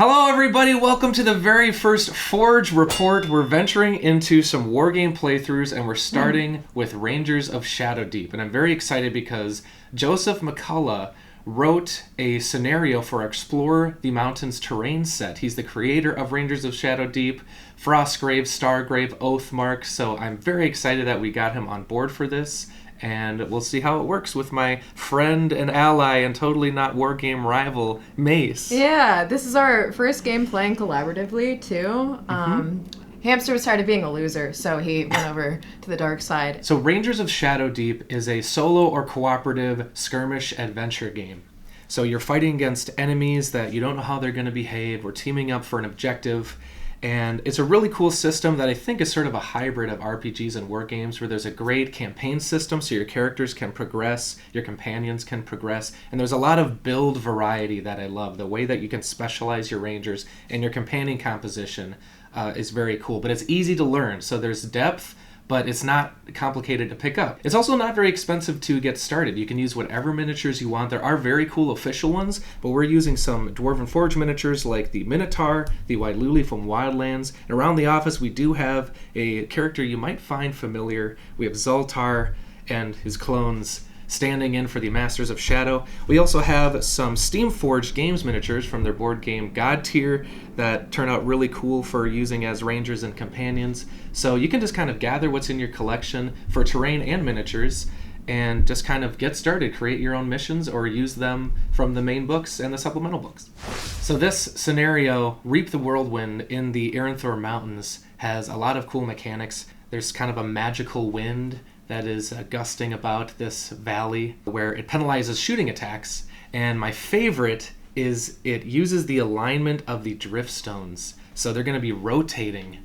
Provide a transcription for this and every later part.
Hello everybody, welcome to the very first Forge report. We're venturing into some wargame playthroughs and we're starting with Rangers of Shadowdeep. And I'm very excited because Joseph McCullough wrote a scenario for our Explore the Mountains terrain set. He's the creator of Rangers of Shadowdeep, Frostgrave, Stargrave, Oathmark, so I'm very excited that we got him on board for this. And we'll see how it works with my friend and ally and totally not wargame rival, Mace. Yeah, this is our first game playing collaboratively, too. Hamster was tired of being a loser, so he went over to the dark side. So Rangers of Shadowdeep is a solo or cooperative skirmish adventure game. So you're fighting against enemies that you don't know how they're going to behave. We're teaming up for an objective. And it's a really cool system that I think is sort of a hybrid of RPGs and war games, where there's a great campaign system so your characters can progress, your companions can progress, and there's a lot of build variety that I love. The way that you can specialize your rangers and your companion composition is very cool, but it's easy to learn. So there's depth, but it's not complicated to pick up. It's also not very expensive to get started. You can use whatever miniatures you want. There are very cool official ones, but we're using some Dwarven Forge miniatures like the Minotaur, the Wailuli from Wildlands. And around the office, we do have a character you might find familiar. We have Zoltar and his clones standing in for the Masters of Shadow. We also have some Steam-forged games miniatures from their board game God Tier that turn out really cool for using as rangers and companions. So you can just kind of gather what's in your collection for terrain and miniatures and just kind of get started, create your own missions or use them from the main books and the supplemental books. So this scenario, Reap the Whirlwind in the Erin Mountains, has a lot of cool mechanics. There's kind of a magical wind that is gusting about this valley where it penalizes shooting attacks. And my favorite is it uses the alignment of the drift stones. So they're going to be rotating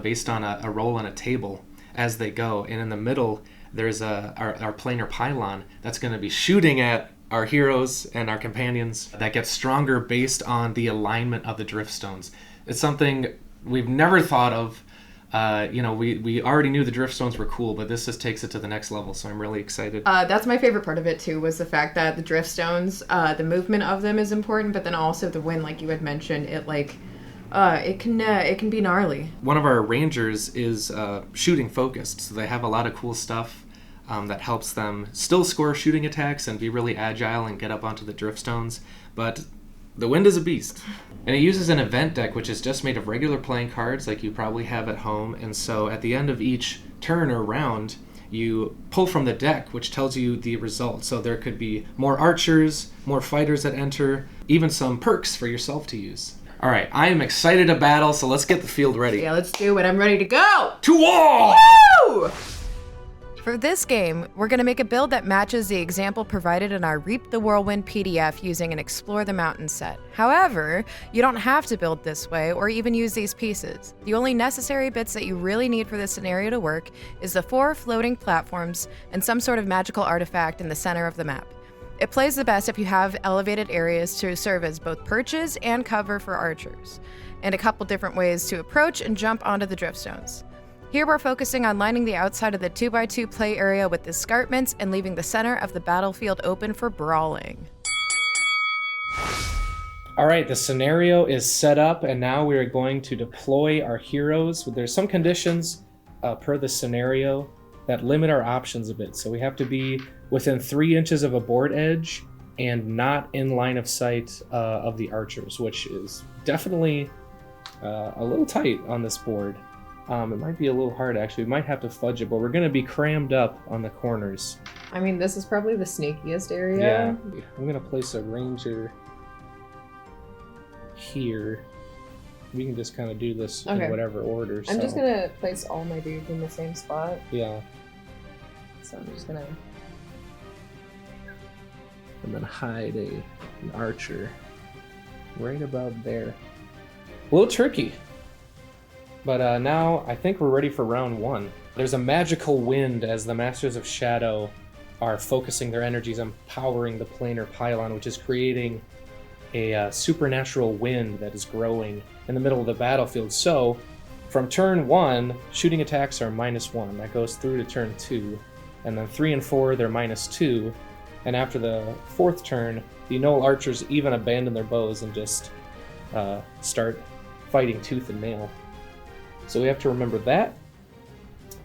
based on a roll on a table as they go. And in the middle, there's our planar pylon that's going to be shooting at our heroes and our companions that gets stronger based on the alignment of the drift stones. It's something we've never thought of. We already knew the drift stones were cool, but this just takes it to the next level, so I'm really excited. That's my favorite part of it, too, was the fact that the drift stones, the movement of them is important, but then also the wind, like you had mentioned, it can be gnarly. One of our rangers is shooting focused, so they have a lot of cool stuff that helps them still score shooting attacks and be really agile and get up onto the drift stones, but the wind is a beast. And it uses an event deck, which is just made of regular playing cards like you probably have at home. And so at the end of each turn or round, you pull from the deck, which tells you the result. So there could be more archers, more fighters that enter, even some perks for yourself to use. All right, I am excited to battle, so let's get the field ready. Yeah, let's do it. I'm ready to go! To war! Woo! For this game, we're going to make a build that matches the example provided in our Reap the Whirlwind PDF using an Explore the Mountains set. However, you don't have to build this way or even use these pieces. The only necessary bits that you really need for this scenario to work is the 4 floating platforms and some sort of magical artifact in the center of the map. It plays the best if you have elevated areas to serve as both perches and cover for archers, and a couple different ways to approach and jump onto the drift stones. Here we're focusing on lining the outside of the 2x2 play area with escarpments and leaving the center of the battlefield open for brawling. All right, the scenario is set up, and now we are going to deploy our heroes. There's some conditions per the scenario that limit our options a bit. So we have to be within 3 inches of a board edge and not in line of sight of the archers, which is definitely a little tight on this board. It might be a little hard, actually. We might have to fudge it, but we're going to be crammed up on the corners. I mean, this is probably the sneakiest area. Yeah. I'm going to place a ranger here. We can just kind of do this in whatever order. I'm just going to place all my dudes in the same spot. Yeah. So I'm just going to... And then hide an archer right about there. A little tricky. But now I think we're ready for round 1. There's a magical wind as the Masters of Shadow are focusing their energies on powering the planar pylon, which is creating a supernatural wind that is growing in the middle of the battlefield. So from turn 1, shooting attacks are -1. That goes through to turn 2. And then 3 and 4, they're -2. And after the 4th turn, the Knoll archers even abandon their bows and just start fighting tooth and nail. So we have to remember that.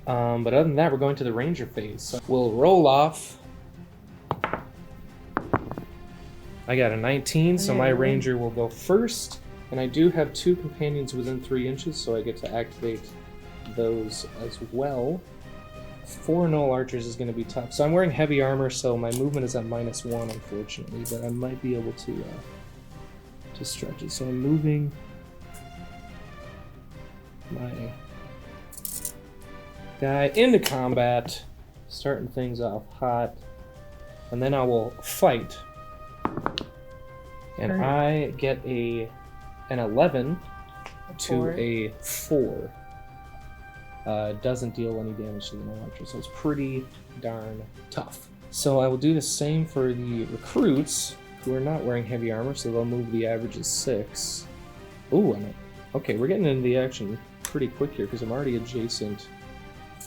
But other than that, we're going to the ranger phase. So we'll roll off. I got a 19, so my ranger will go first. And I do have 2 companions within 3 inches, so I get to activate those as well. 4 Null Archers is going to be tough. So I'm wearing heavy armor, so my movement is at -1, unfortunately. But I might be able to stretch it. So I'm moving my guy into combat, starting things off hot, and then I will fight. And I get an 11 to a 4. Doesn't deal any damage to the Null Archer, so it's pretty darn tough. So I will do the same for the recruits, who are not wearing heavy armor, so they'll move the average as 6. Ooh, okay, we're getting into the action pretty quick here, because I'm already adjacent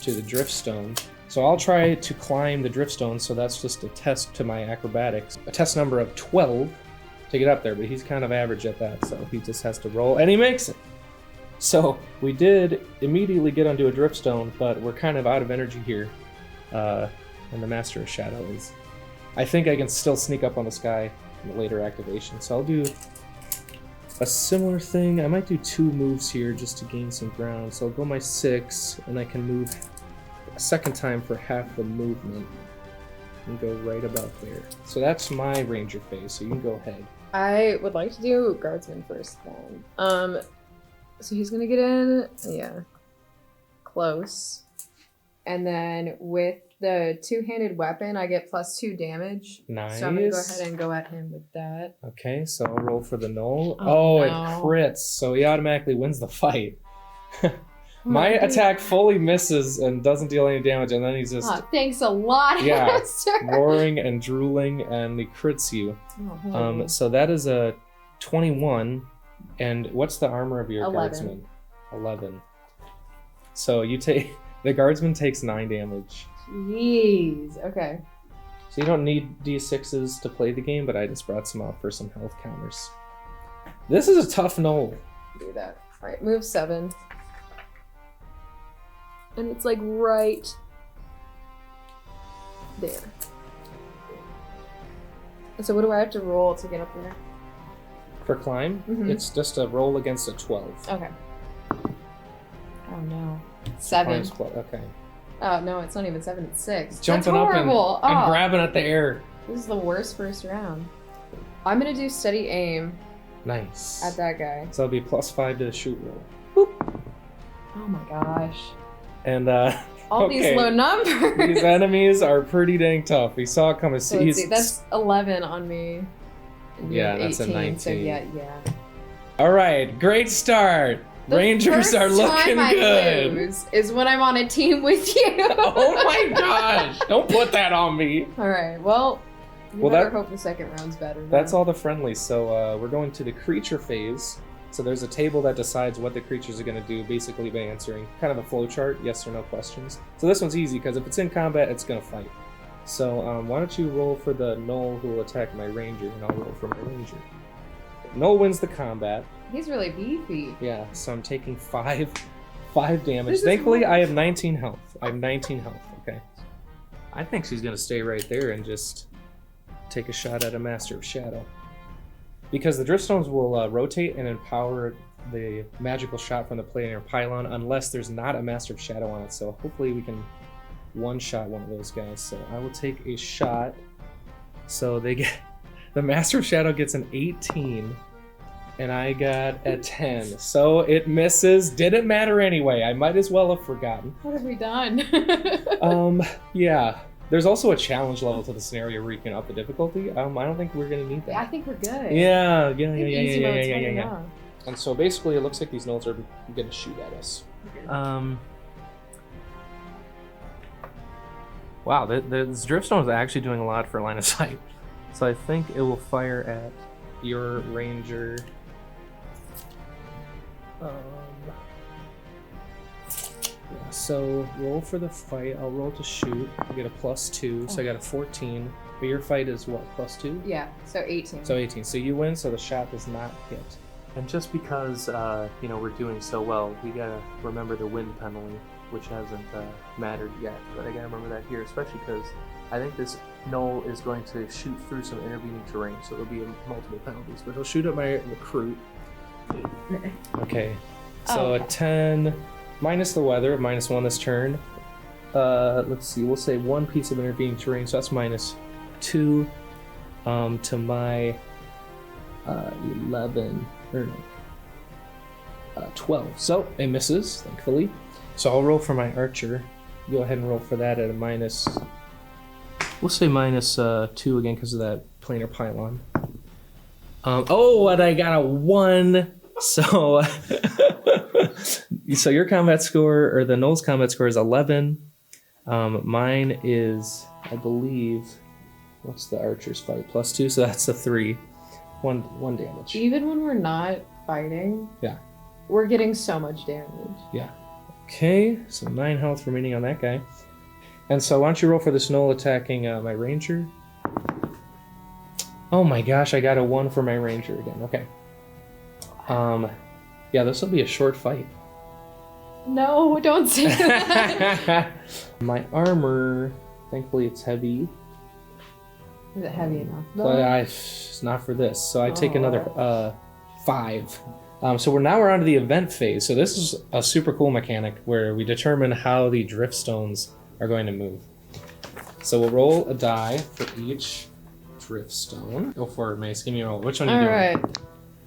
to the Driftstone. So I'll try to climb the Driftstone, so that's just a test to my acrobatics. A test number of 12 to get up there, but he's kind of average at that, so he just has to roll, and he makes it! So we did immediately get onto a Driftstone, but we're kind of out of energy here. And the Master of Shadow is... I think I can still sneak up on this guy in the later activation, so I'll do a similar thing. I might do 2 moves here just to gain some ground. So I'll go my 6, and I can move a second time for half the movement and go right about there. So that's my ranger phase, so you can go ahead. I would like to do guardsman first then. So he's gonna get in, close. And then with the 2-handed weapon, I get +2 damage. Nice. So I'm gonna go ahead and go at him with that. Okay, so I'll roll for the null. Oh, It no. crits, so he automatically wins the fight. My attack fully misses and doesn't deal any damage, and then he's just thanks a lot, Hamster. roaring and drooling, and he crits you. So that is a 21. And what's the armor of your 11. guardsman? 11. So you take... The guardsman takes 9 damage. Jeez. Okay. So you don't need D6s to play the game, but I just brought some out for some health counters. This is a tough knoll. Do that. Alright, move 7. And it's like right there. So what do I have to roll to get up there? For climb, it's just a roll against a 12. Okay. Oh no. 7. Climb's 12, okay. Oh no, it's not even 7, it's 6. Jumping That's up and horrible. grabbing at the air. This is the worst first round. I'm gonna do steady aim Nice. at that guy. So it'll be +5 to the shoot roll. Boop. Oh my gosh. And All these low numbers. These enemies are pretty dang tough. We saw it coming. So let's see, that's 11 on me. And you have that's a 19. So yeah. All right, great start. Rangers are looking good. Lose is when I'm on a team with you. Oh my gosh! Don't put that on me. All right. Well, you better hope the second round's better. That's all the friendlies. So we're going to the creature phase. So there's a table that decides what the creatures are going to do, basically by answering kind of a flow chart, yes or no questions. So this one's easy because if it's in combat, it's going to fight. So why don't you roll for the Null who will attack my ranger, and I'll roll for my ranger. Null wins the combat. He's really beefy. Yeah, so I'm taking 5 damage. Thankfully, I have 19 health. Okay. I think she's going to stay right there and just take a shot at a Master of Shadow. Because the Driftstones will rotate and empower the magical shot from the planar pylon unless there's not a Master of Shadow on it. So hopefully we can one-shot one of those guys. So I will take a shot. So they get... The Master of Shadow gets an 18. And I got a 10. So it misses. Didn't matter anyway. I might as well have forgotten. What have we done? Yeah. There's also a challenge level to the scenario where you can up the difficulty. I don't think we're gonna need that. I think we're good. Yeah. And so basically, it looks like these nodes are gonna shoot at us. Wow, this Driftstone is actually doing a lot for line of sight. So I think it will fire at your ranger. Yeah, so roll for the fight. I'll roll to shoot. I get a +2, so I got a 14. But your fight is what, +2? Yeah, so 18. So 18. So you win, so the shot does not hit. And just because, we're doing so well, we gotta remember the wind penalty, which hasn't mattered yet. But I gotta remember that here, especially because I think this knoll is going to shoot through some intervening terrain, so there'll be multiple penalties. But he'll shoot at my recruit. Okay, so a 10 minus the weather, -1 this turn. Let's see, we'll say 1 piece of intervening terrain, so that's -2 to my 11. 12. So it misses, thankfully. So I'll roll for my archer. Go ahead and roll for that at a minus. We'll say -2 again because of that planar pylon. And I got a 1. So, so your combat score, or the Knoll's combat score, is 11. Mine is, I believe, what's the archer's fight? +2, so that's a 3. One damage. Even when we're not fighting, yeah, we're getting so much damage. Yeah. Okay, so 9 health remaining on that guy. And so why don't you roll for this Knoll attacking my ranger? Oh my gosh, I got a 1 for my ranger again. Okay. Yeah, this will be a short fight. No, don't say that. My armor, thankfully it's heavy. Is it heavy enough? But it's not for this, so I take another 5. So we're on to the event phase. So this is a super cool mechanic where we determine how the drift stones are going to move. So we'll roll a die for each drift stone. Go for it, Mace. Give me a roll. Which one are you doing? Alright.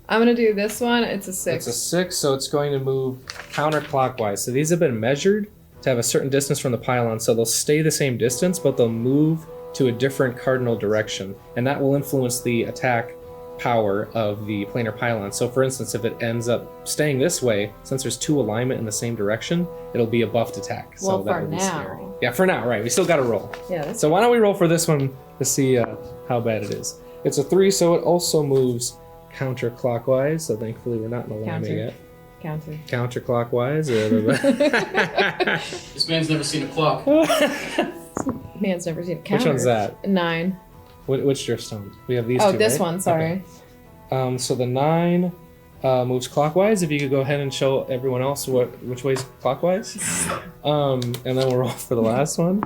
I'm going to do this one. It's a 6. It's a 6, so it's going to move counterclockwise. So these have been measured to have a certain distance from the pylon, so they'll stay the same distance, but they'll move to a different cardinal direction, and that will influence the attack power of the planar pylon. So for instance, if it ends up staying this way, since there's 2 alignment in the same direction, it'll be a buffed attack. So well, that for would be now. scary. Yeah, for now, right. We still gotta roll. Yeah. So why don't we roll for this one to see how bad it is. It's a 3, so it also moves counterclockwise, so thankfully we're not in alignment yet. Counterclockwise. This man's never seen a clock. Man's never seen a counter. Which one's that? 9. Which drift stone? We have these two, this right? one, sorry. Okay. So the 9 moves clockwise. If you could go ahead and show everyone else which way's clockwise. And then we'll roll for the last one.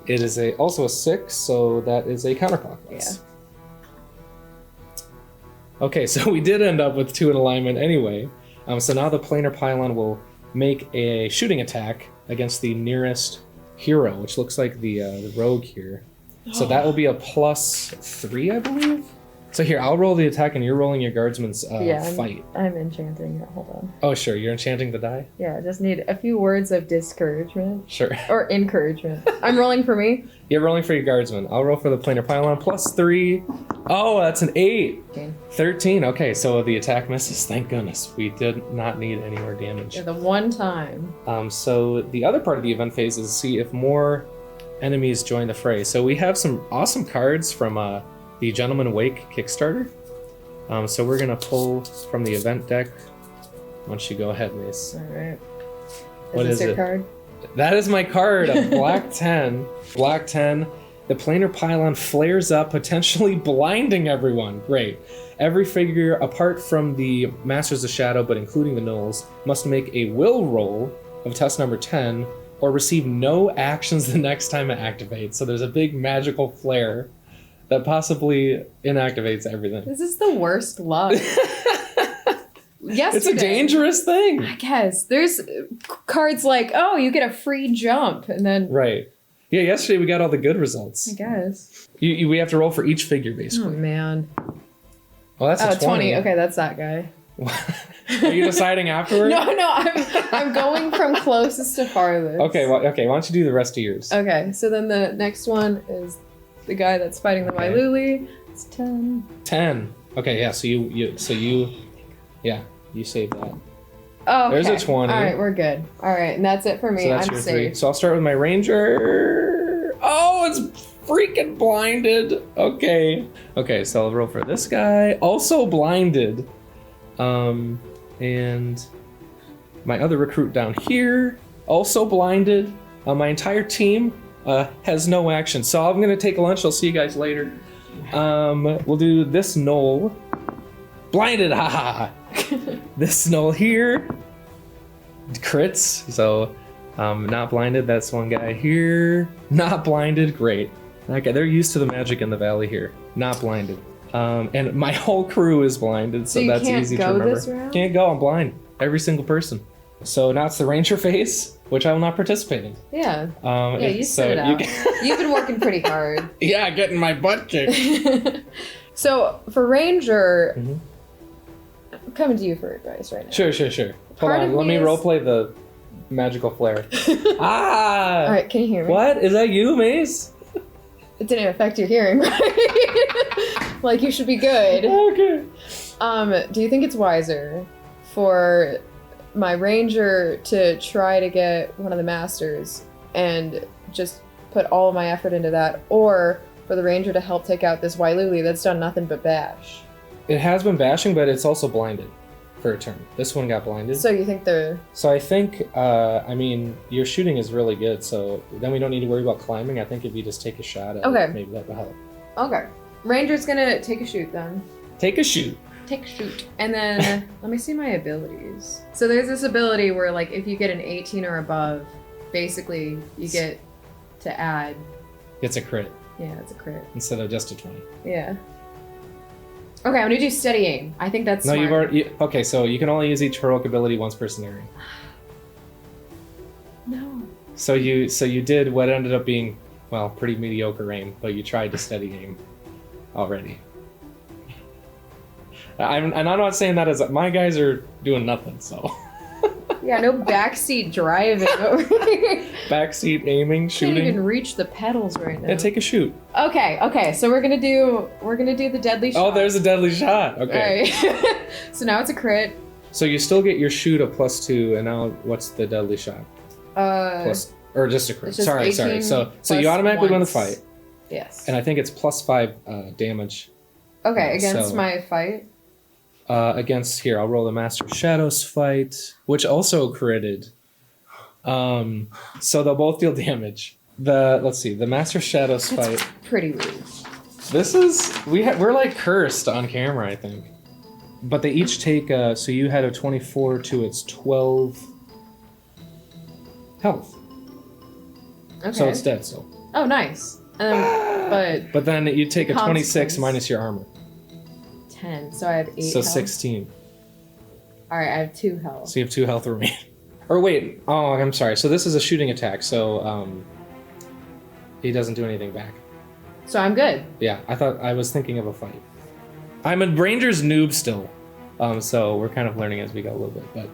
It is also a 6, so that is a counterclockwise. Yeah. Okay, so we did end up with 2 in alignment anyway. So now the planar pylon will make a shooting attack against the nearest hero, which looks like the rogue here. So that will be a +3, I believe. So here, I'll roll the attack and you're rolling your guardsman's fight. I'm enchanting it. Hold on. Oh, sure. You're enchanting the die? Yeah, I just need a few words of discouragement. Sure. Or encouragement. I'm rolling for me. You're rolling for your guardsman. I'll roll for the planar pylon. +3. Oh, that's an 8. 13. Okay, so the attack misses. Thank goodness. We did not need any more damage. Yeah, the one time. So the other part of the event phase is to see if more enemies join the fray. So we have some awesome cards from the Gentleman Wake Kickstarter. So we're gonna pull from the event deck. Why don't you go ahead, Mace? All right. What is this your it? card? That is my card, a black 10. Black 10. The planar pylon flares up, potentially blinding everyone. Great. Every figure, apart from the Masters of Shadow, but including the Knolls, must make a will roll of test number 10, or receive no actions the next time it activates. So there's a big magical flare that possibly inactivates everything. This is the worst luck. Yesterday, it's a dangerous thing. I guess. There's cards like, oh, you get a free jump, and then... Right. Yeah, yesterday we got all the good results. I guess. We have to roll for each figure, basically. Oh, man. Oh, that's a 20. Okay, that's that guy. Are you deciding afterward? No, I'm going from closest to farthest. Okay, why don't you do the rest of yours? Okay, so then the next one is the guy that's fighting the Wailuli. It's 10. 10. Okay, yeah, so you saved that. Oh, okay. There's a 20. All right, we're good. All right, and that's it for me. So that's I'm your safe. 3. So I'll start with my ranger. Oh, it's freaking blinded. Okay, so I'll roll for this guy. Also blinded. And my other recruit down here, also blinded. My entire team has no action. So I'm gonna take lunch. I'll see you guys later. We'll do this Knoll. Blinded, haha. This null here crits, so not blinded. That's one guy here. Not blinded, great. Okay, they're used to the magic in the valley here. Not blinded. And my whole crew is blinded, so that's easy to remember. This round? Can't go, I'm blind. Every single person. So now it's the ranger phase, which I will not participate in. Yeah. You sit it out. You've been working pretty hard. Yeah, getting my butt kicked. So for ranger, I'm coming to you for advice right now. Sure. Hold on, let me roleplay the magical flare. All right, can you hear me? What? Is that you, Mace? It didn't affect your hearing, right? Like, you should be good. Okay. Do you think it's wiser for my ranger to try to get one of the masters and just put all of my effort into that, or for the ranger to help take out this Wailuli that's done nothing but bash? It has been bashing, but it's also blinded for a turn. This one got blinded. So you think they're... So I think, I mean, your shooting is really good, so then we don't need to worry about climbing. I think if you just take a shot at it, maybe that will help. Okay. Ranger's gonna take a shoot then. Take a shoot. Take a shoot. And then, let me see my abilities. So there's this ability where, like, if you get an 18 or above, basically you get to add... It's a crit. Yeah, it's a crit. Instead of just a 20. Yeah. Okay, I'm gonna do steady aim. I think that's smart. You've already... Okay, so you can only use each heroic ability once per scenario. No. So you did what ended up being, well, pretty mediocre aim, but you tried to steady aim already. And I'm not saying that as... My guys are doing nothing, so... Yeah, no backseat driving over here. Backseat aiming, shooting. Can't even reach the pedals right now. Yeah, take a shoot. Okay, so we're gonna do the deadly shot. Oh, there's a deadly shot. Okay. All right. So now it's a crit. So you still get your shoot of +2, and now what's the deadly shot? Or just a crit. Just Sorry. So you automatically win the fight. Yes. And I think it's +5 damage. Okay, against my fight. Against here, I'll roll the Master of Shadows fight, which also critted. So they'll both deal damage. Let's see, the Master of Shadows That's fight. Pretty rude. This is we're like cursed on camera, I think. But they each take so you had a 24 to its 12 health. Okay. So it's dead still. Oh, nice. But then you take a 26 minus your armor. 10. So I have 8 So health. 16. All right, I have 2 health. So you have 2 health remaining. Or wait, I'm sorry. So this is a shooting attack, so he doesn't do anything back. So I'm good. Yeah, I was thinking of a fight. I'm a ranger's noob still, so we're kind of learning as we go a little bit. But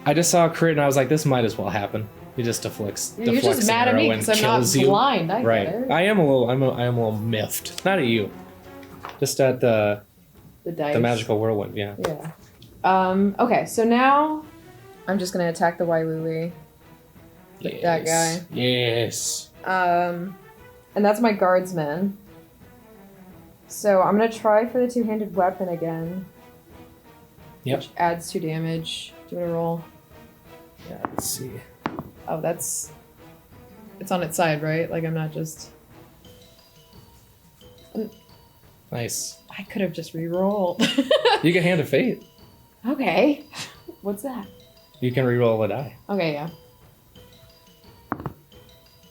I just saw a crit and I was like, this might as well happen. He just deflects. Yeah, you're just mad at me because I'm not blind. I right. get it. I am a little miffed. Not at you. Just at the magical whirlwind. Yeah. Yeah. Okay, so now I'm just gonna attack the Wailuli. Yes. That guy. Yes. And that's my guardsman. So I'm gonna try for the 2-handed weapon again. Yep. Which adds 2 damage. Do you want to roll? Yeah. Let's see. Oh, it's on its side, right? Like I'm not just. Nice. I could have just re-rolled. You can Hand of Fate. Okay. What's that? You can re-roll a die. Okay, yeah.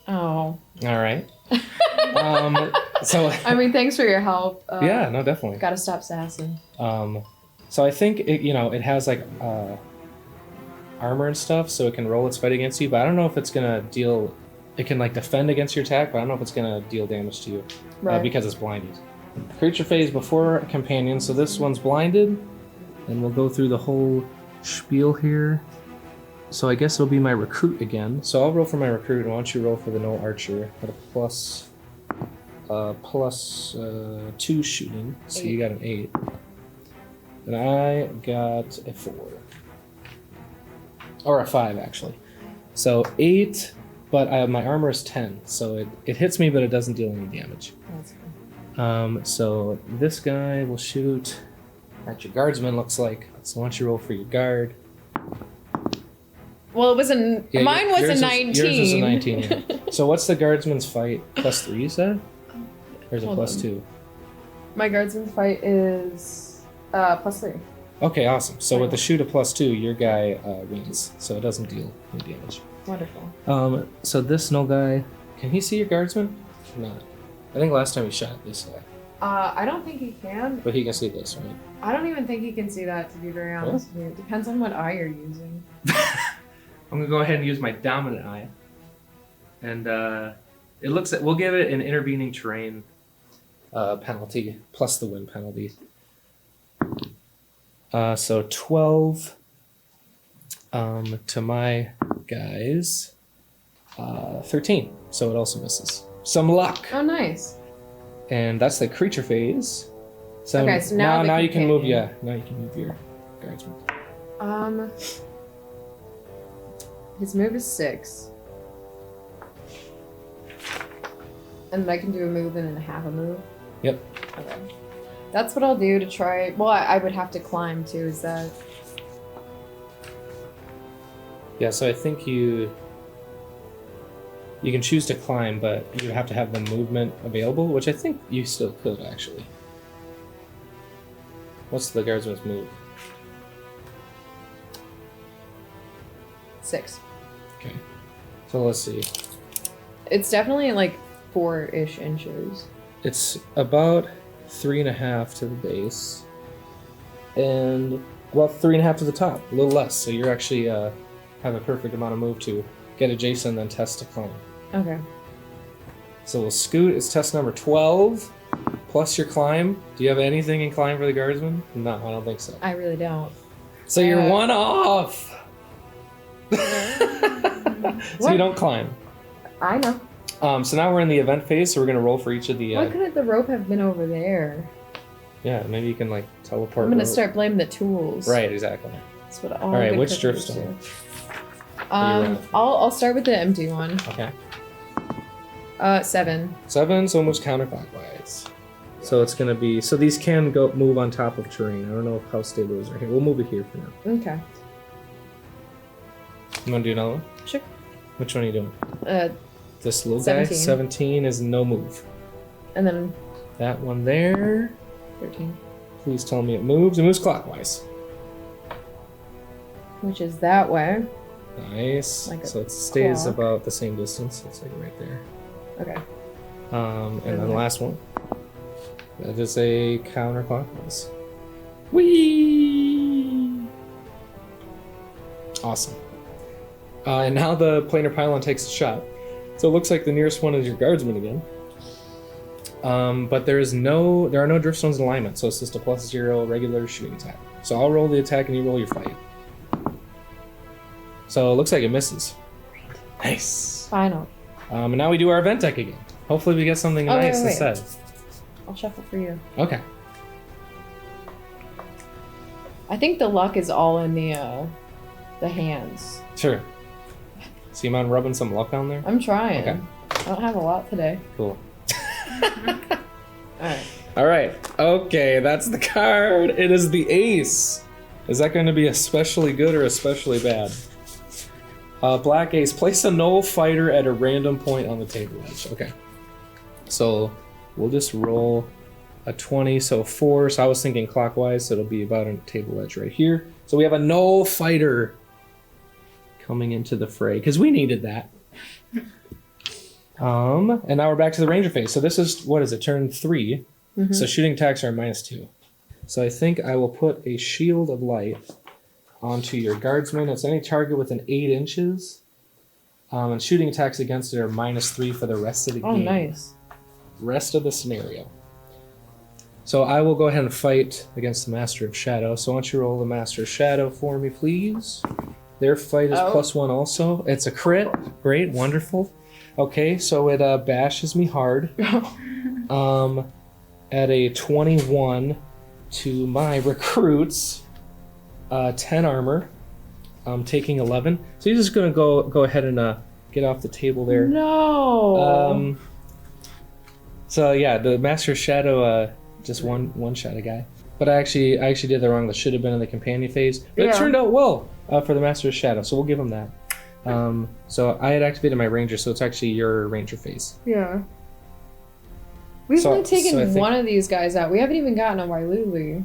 Oh. All right. So. I mean, thanks for your help. Yeah, no, definitely. Gotta stop sassing. So I think it has like armor and stuff, so it can roll its fight against you. But I don't know if it's gonna deal. It can like defend against your attack, but I don't know if it's gonna deal damage to you because it's blinded. Creature phase before a companion, so this one's blinded, and we'll go through the whole spiel here. So I guess it'll be my recruit again. So I'll roll for my recruit, and why don't you roll for the no archer at a plus 2 shooting. So 8. You got an 8. And I got a 4. Or a 5, actually. So 8, but my armor is 10. So it hits me, but it doesn't deal any damage. That's good. So this guy will shoot at your guardsman, looks like. So why don't you roll for your guard? Well, it was mine was a 19. Yours was a 19, yeah. So what's the guardsman's fight? +3, you said? Or is it +2? My guardsman's fight is +3. Okay, awesome. So with the shoot of +2, your guy wins, so it doesn't deal any damage. Wonderful. So this null guy, can he see your guardsman? Or not. I think last time he shot this guy. I don't think he can. But he can see this, right? I don't even think he can see that, to be very honest with you. It depends on what eye you're using. I'm gonna go ahead and use my dominant eye, and it looks at. We'll give it an intervening terrain penalty plus the wind penalty. So 12 to my guys, 13. So it also misses. Some luck. Oh, nice. And that's the creature phase. So okay, so now you can move. Yeah, now you can move your guardsman. His move is 6. And I can do a move and then half a move? Yep. Okay. That's what I'll do to try... Well, I would have to climb too, is that... Yeah, so I think you can choose to climb, but you have to have the movement available, which I think you still could, actually. What's the guardsman's move? 6. Okay. So let's see. It's definitely like 4-ish inches. It's about 3.5 to the base, and about 3.5 to the top, a little less. So you're actually have a perfect amount of move to get adjacent and then test to climb. Okay. So we'll scoot. It's test number 12 plus your climb. Do you have anything in climb for the guardsman? No, I don't think so. I really don't. So you're 1 off. So you don't climb. I know. So now we're in the event phase, so we're gonna roll for each of the. Why couldn't the rope have been over there? Yeah, maybe you can like teleport. I'm gonna start blaming the tools. Right, exactly. That's what all right, good which cookers driftstone? do. I'll start with the empty one. Okay. 7. 7, so moves counterclockwise. So it's gonna be. So these can move on top of terrain. I don't know how stable those are here. We'll move it here for now. Okay. You wanna do another one? Sure. Which one are you doing? This little 17. guy. 17 is no move. And then That one there. 13. Please tell me it moves. It moves clockwise. Which is that way. Nice. Like a So it stays clock. about the same distance. It's like right there. Okay. And then the last one. That is a counterclockwise. Whee! Awesome. And now the planar pylon takes a shot. So it looks like the nearest one is your guardsman again. But there are no driftstones in alignment, so it's just a +0 regular shooting attack. So I'll roll the attack and you roll your fight. So it looks like it misses. Nice. Final. And now we do our event deck again. Hopefully we get something nice wait. instead. I'll shuffle for you. Okay. I think the luck is all in the hands. Sure. So you mind rubbing some luck on there? I'm trying. Okay. I don't have a lot today. Cool. Alright. Alright. Okay, that's the card. It is the ace. Is that going to be especially good or especially bad? Black ace. Place a null fighter at a random point on the table edge. Okay. So we'll just roll a 20, so 4. So I was thinking clockwise, so it'll be about a table edge right here. So we have a null fighter coming into the fray, because we needed that. And now we're back to the ranger phase. So this is, what is it, turn 3. Mm-hmm. So shooting attacks are -2. So I think I will put a shield of light onto your guardsman. It's any target within 8 inches. And shooting attacks against it are -3 for the rest of the game. Oh, nice. Rest of the scenario. So I will go ahead and fight against the Master of Shadow. So why don't you roll the Master of Shadow for me, please? Their fight is +1 also. It's a crit. Great, wonderful. Okay, so it bashes me hard. At a 21 to my recruits, 10 armor. I'm taking 11. So you're just gonna go ahead and get off the table there. No. So yeah, the Master of Shadow just one shot a guy. But I actually did that wrong. That should have been in the companion phase. But it turned out well for the Master of Shadow, so we'll give him that. So I had activated my ranger, so it's actually your ranger phase. Yeah. We've only taken one of these guys out. We haven't even gotten a Wailulu.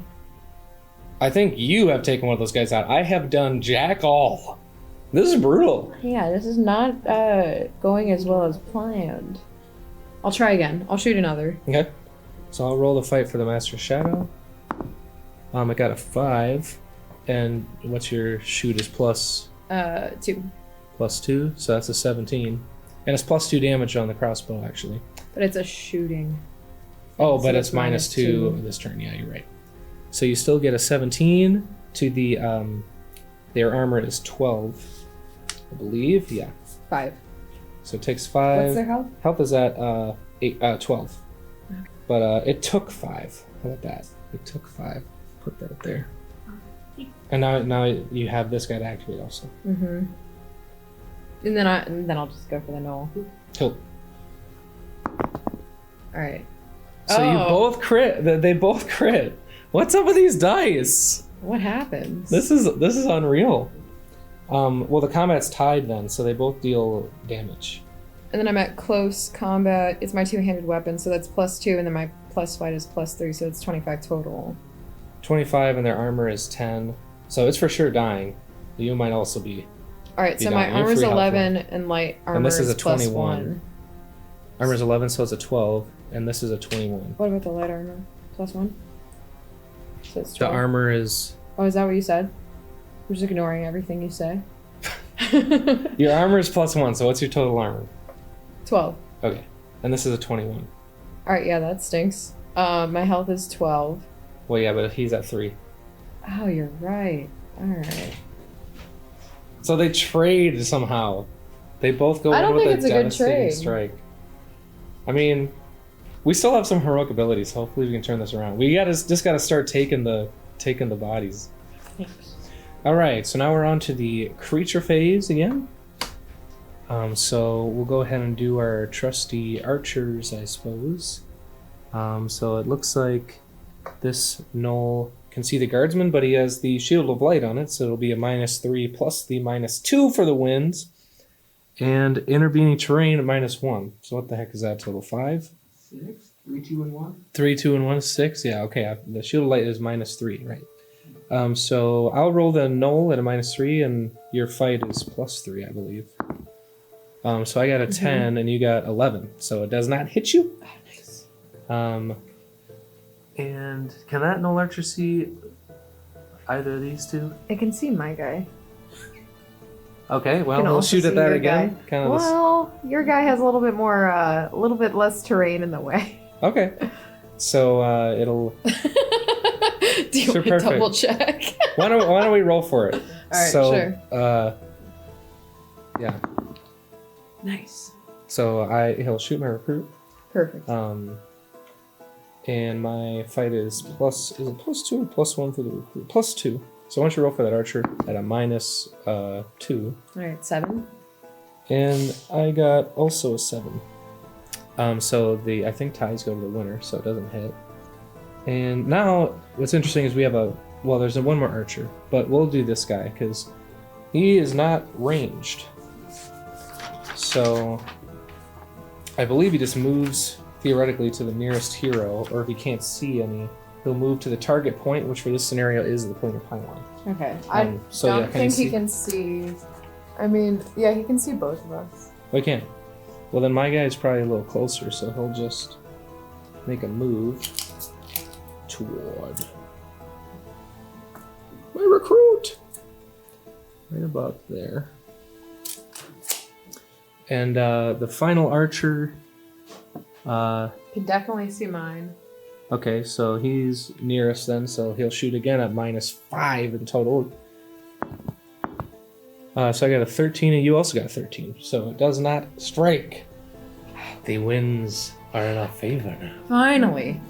I think you have taken one of those guys out. I have done jack all. This is brutal. Yeah, this is not going as well as planned. I'll try again. I'll shoot another. Okay. So I'll roll the fight for the Master Shadow. I got a 5. And what's your shoot is plus? 2. Plus 2, so that's a 17. And it's plus 2 damage on the crossbow, actually. But it's a shooting. Oh, So but it's it's minus 2 this turn. Yeah, you're right. So you still get a 17 to the, their armor is 12, I believe. Yeah. 5. So it takes 5. What's their health? Health is at 12. Okay. But it took 5. How about that? It took 5. Put that there. And now you have this guy to activate also. Mm-hmm. And then I'll just go for the null. Cool. All right. So you both crit. They both crit. What's up with these dice? What happens? This is unreal. Well, the combat's tied then, so they both deal damage. And then I'm at close combat. It's my 2-handed weapon, so that's plus 2, and then my plus fight is plus 3, so it's 25 total. 25, and their armor is 10. So it's for sure dying. You might also be. All right, so my armor's 11, and light armor and this is a plus 21. 1. Armor's 11, so it's a 12, and this is a 21. What about the light armor? Plus 1? So it's 12. The armor is... Oh, is that what you said? We're just ignoring everything you say. Your armor is plus 1, so what's your total armor? 12. Okay, and this is a 21. All right, yeah, that stinks. My health is 12. Well, yeah, but he's at 3. Oh, you're right. All right. So they trade somehow. They both go in with a devastating strike. I mean, we still have some heroic abilities. Hopefully, we can turn this around. We just gotta start taking the bodies. Thanks. All right, so now we're on to the creature phase again. So we'll go ahead and do our trusty archers, I suppose. So it looks like this Null can see the guardsman, but he has the Shield of Light on it, so it'll be a -3 plus the -2 for the winds. And intervening terrain at -1. So what the heck is that total? 5? 6? 3, 2, and 1? 3, 2, and 1 is 6? Yeah, okay. The Shield of Light is -3, right? So I'll roll the Null at a -3, and your fight is +3, I believe. So I got a 10, and you got 11. So it does not hit you. Oh, nice. And can that Null Archer see either of these two? I can see my guy. Okay, well, we'll shoot at that again. Kind of well, your guy has a little bit more, a little bit less terrain in the way. Okay. So it'll... Do you want to double check? why don't we roll for it? All right, so, sure. Yeah. Nice. So he'll shoot my recruit. Perfect. And my fight is is it +2 or +1 for the recruit? +2. So why don't you roll for that archer at a -2. All right, 7. And I got also a 7. So I think ties go to the winner, so it doesn't hit. And now what's interesting is we have there's one more archer, but we'll do this guy because he is not ranged. So I believe he just moves theoretically to the nearest hero, or if he can't see any, he'll move to the target point, which for this scenario is the planar pylon. Okay. I don't think he can see. I mean, yeah, he can see both of us. Oh, he can. Well, then my guy's probably a little closer, so he'll just make a move toward my recruit. Right about there. And the final archer... Can definitely see mine. Okay, so he's nearest then, so he'll shoot again at -5 in total. So I got a 13, and you also got a 13. So it does not strike. The winds are in our favor now. Finally.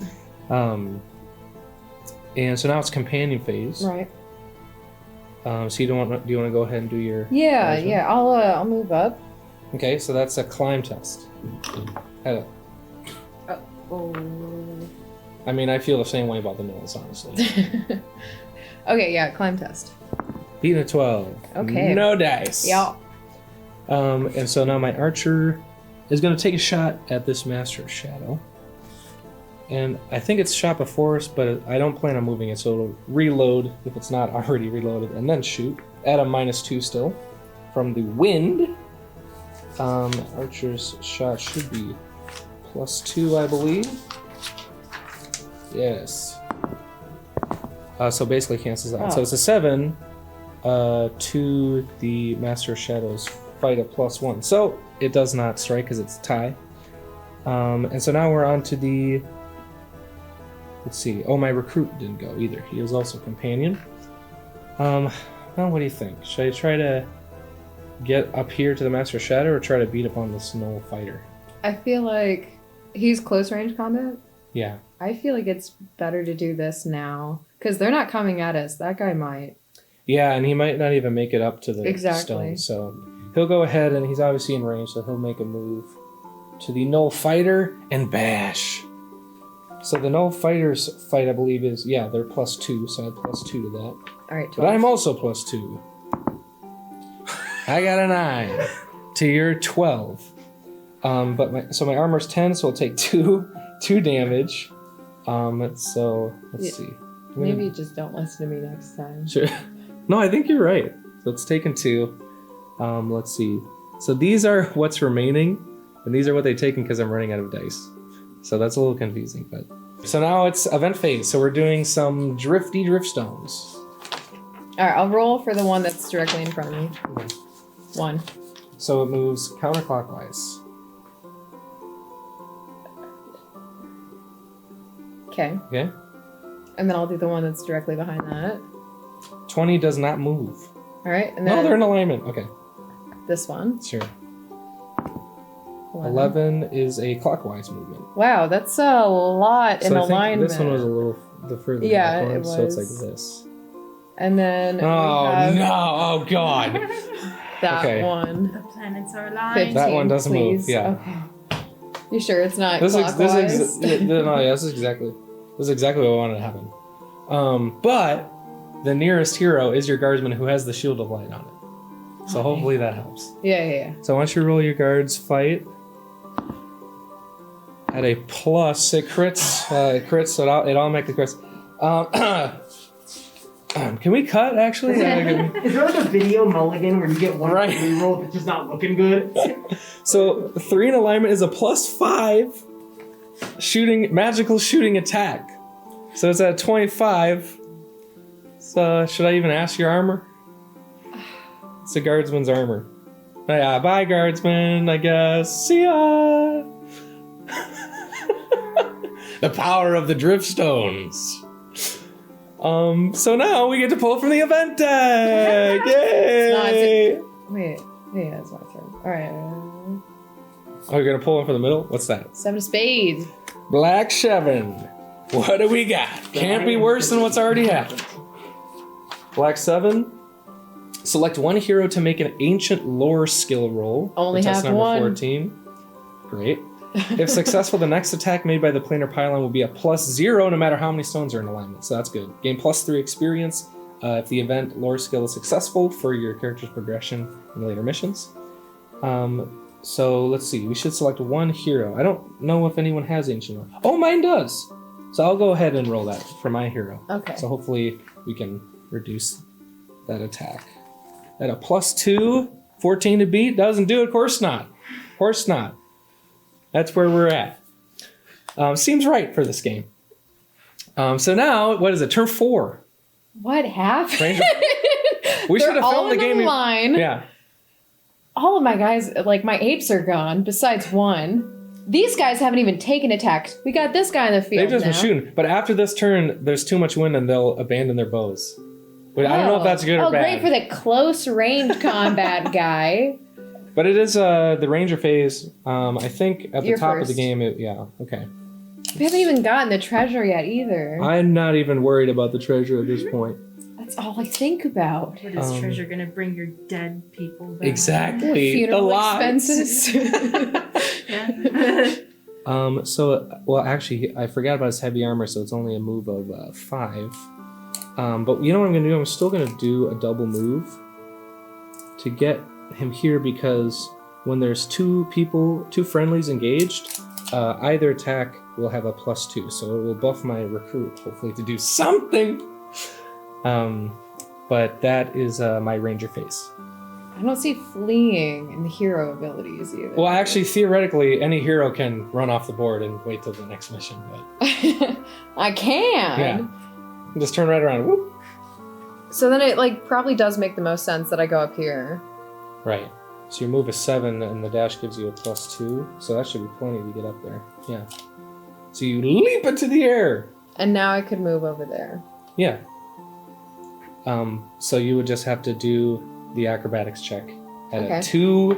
And so now it's companion phase. Right. So do you want to go ahead and do your... Yeah, yeah. I'll move up. Okay, so that's a climb test. Oh. I mean, I feel the same way about the nulls, honestly. Okay, yeah, climb test. Beating a 12. Okay. No dice. Yeah. And so now my archer is going to take a shot at this Master of Shadow. And I think it's shot before us, but I don't plan on moving it, so it'll reload if it's not already reloaded, and then shoot. At a -2 still from the wind. Archer's shot should be +2, I believe. Yes. So basically cancels out. Oh. So it's a 7 to the Master of Shadows fight a +1. So it does not strike because it's a tie. And so now we're on to the... Let's see. Oh, my recruit didn't go either. He was also companion. Well, what do you think? Should I try to get up here to the Master of Shadow or try to beat up on the Snow Fighter? I feel like he's close range combat. Yeah. I feel like it's better to do this now because they're not coming at us. That guy might. Yeah, and he might not even make it up to the Exactly. stone. So he'll go ahead, and he's obviously in range, so he'll make a move to the Null Fighter and bash. So the Null Fighters fight, I believe, is, yeah, they're +2, so I have +2 to that. All right, 12. But I'm also +2. I got a 9 to your 12. So my armor's 10, so I'll take 2 damage. So let's see. Maybe you just don't listen to me next time. Sure. No, I think you're right. So it's taken 2. Let's see. So these are what's remaining, and these are what they've taken because I'm running out of dice. So that's a little confusing, but... So now it's event phase, so we're doing some drifty driftstones. Alright, I'll roll for the one that's directly in front of me. Okay. 1. So it moves counterclockwise. Okay. Okay? And then I'll do the one that's directly behind that. 20 does not move. Alright, and then No, they're in alignment. Okay, this one. sure. 11 is a clockwise movement. Wow, that's a lot in So I think alignment. this one was a little the further Yeah, back one, it so it's was. like this. And then Oh we have no! Oh god! that Okay. one. The planets are aligned. 15, That one doesn't move, please. yeah. Okay. You sure it's not This clockwise? is exactly what I wanted to happen. But the nearest hero is your guardsman who has the shield of light on it. So hopefully that helps. Yeah. So once you roll your guards fight at a plus, it crits. It crits, so it automatically crits. Can we cut actually? Is there like a video mulligan where you get one Right. reroll if it's just not looking good? So 3 in alignment is a +5 magical shooting attack. So it's at 25. So should I even ask your armor? It's a guardsman's armor. Oh, yeah, bye guardsman, I guess. See ya! The power of the driftstones. So now we get to pull from the event deck! Yay! Wait, yeah, it's my turn. Alright. Oh, you're gonna pull one from the middle? What's that? 7 of spades. Black 7. What do we got? Can't be worse than what's already happened. Black 7. Select one hero to make an ancient lore skill roll. Only Test have number one. 14. Great. If successful, the next attack made by the planar pylon will be a +0 no matter how many stones are in alignment. So that's good. Gain +3 experience if the event lore skill is successful for your character's progression in later missions. So let's see. We should select one hero. I don't know if anyone has ancient lore. Oh, mine does. So I'll go ahead and roll that for my hero. Okay. So hopefully we can reduce that attack. At a +2, 14 to beat. Doesn't do it. Of course not. Of course not. That's where we're at. Seems right for this game. So now, what is it? Turn 4. What happened? Ranger- We They're should have all filmed the in game. a line. Yeah. All of my guys, like my apes are gone, besides one. These guys haven't even taken attacks. We got this guy in the field They've just now. been shooting. But after this turn, there's too much wind and they'll abandon their bows. But I don't know if that's good or bad. Oh, great for the close range combat guy. But it is the ranger phase. I think at the You're top of the first. game, yeah, okay. We haven't even gotten the treasure yet either. I'm not even worried about the treasure at this point. That's all I think about. What is treasure gonna bring your dead people back? Exactly. Funeral a lot. expenses. Yeah. Well, actually, I forgot about his heavy armor, so it's only a move of 5. But you know what I'm going to do? I'm still going to do a double move to get him here because when there's two friendlies engaged, either attack will have a +2, so it will buff my recruit, hopefully to do something. But that is my ranger face. I don't see fleeing in the hero abilities either. Well, actually, theoretically, any hero can run off the board and wait till the next mission. But I can. yeah, just turn right around. Whoop. So then it like probably does make the most sense that I go up here. Right. So your move is 7, and the dash gives you a +2. So that should be plenty to get up there. Yeah. So you leap into the air. And now I could move over there. Yeah. So you would just have to do the acrobatics check at a 2.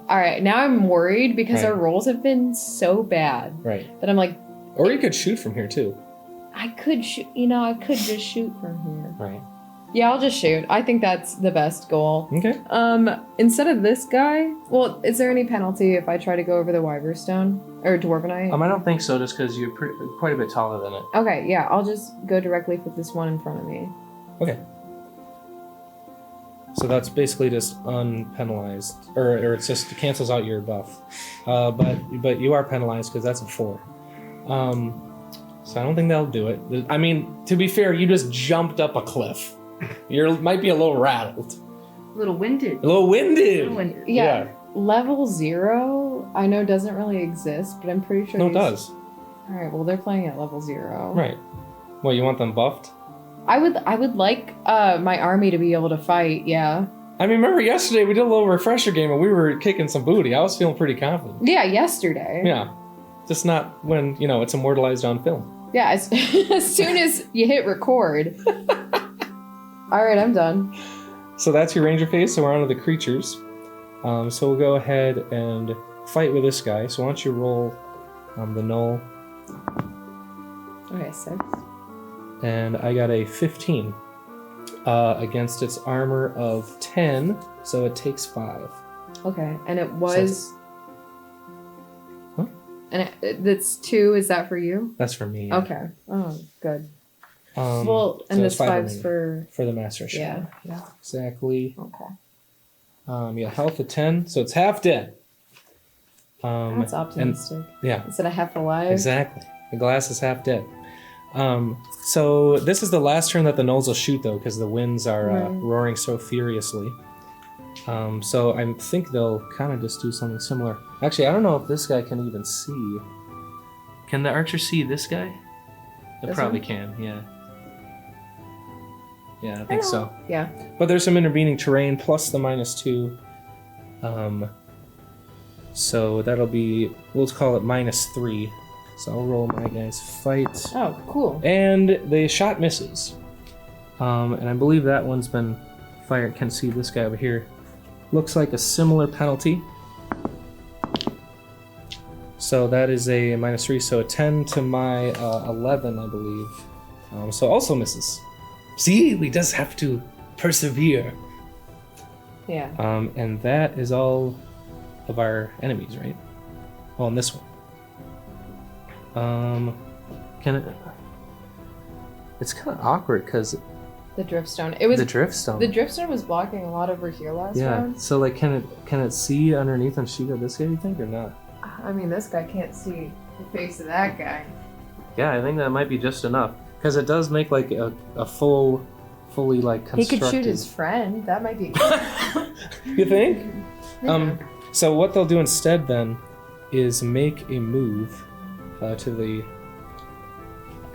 All right, now I'm worried because Right. our rolls have been so bad Right. that I'm like, Or you could shoot from here too. I could shoot. I could just shoot from here. Right. Yeah, I'll just shoot. I think that's the best goal. Okay. Instead of this guy, well, is there any penalty if I try to go over the Wyvern Stone or Dwarvenite? I don't think so, just because you're quite a bit taller than it. Okay, yeah, I'll just go directly for this one in front of me. Okay. So that's basically just unpenalized, or it's just it cancels out your buff. But you are penalized because that's a 4. So I don't think that'll do it. I mean, to be fair, you just jumped up a cliff. You might be a little rattled, A little winded. a little winded. Little winded. Yeah. Level 0, I know doesn't really exist, but I'm pretty sure. No, it these- does. All right, well they're playing at level 0. Right. Well, you want them buffed? I would like my army to be able to fight. Yeah. I mean, remember yesterday we did a little refresher game and we were kicking some booty. I was feeling pretty confident. Yeah, yesterday. Yeah. Just not when, it's immortalized on film. Yeah, as, as soon as you hit record. All right, I'm done. So that's your ranger phase, so we're on to the creatures. So we'll go ahead and fight with this guy. So why don't you roll the null. Okay, 6. And I got a 15 against its armor of 10, so it takes 5. Okay, and it was. Huh? And that's 2. Is that for you? That's for me. Yeah. Okay. Oh, good. Well, and so this it's 5's for. the master shot. Yeah. Exactly. Okay. Health of 10, so it's half dead. That's optimistic. Yeah. Instead of half alive. Exactly. The glass is half dead. So this is the last turn that the gnolls will shoot, though, because the winds are roaring so furiously. So I think they'll kind of just do something similar. Actually, I don't know if this guy can even see. Can the archer see this guy? It This probably one? can, yeah. Yeah, I think so. Yeah. But there's some intervening terrain plus the -2. So that'll be, we'll call it -3. So I'll roll my guy's fight. Oh, cool. And the shot misses. And I believe that one's been fired. Can see this guy over here. Looks like a similar penalty. So that is a -3, so a 10 to my 11, I believe. So also misses. See, we just have to persevere. Yeah. And that is all of our enemies, right? Oh, and this one. Can it? It's kind of awkward because The driftstone. It was the driftstone. The driftstone was blocking a lot over here last round. So like, can it see underneath and shoot at this guy? You think or not? I mean, this guy can't see the face of that guy. Yeah, I think that might be just enough because it does make like a fully like He constructed. could shoot his friend. That might be. You think? Yeah. So what they'll do instead then is make a move to the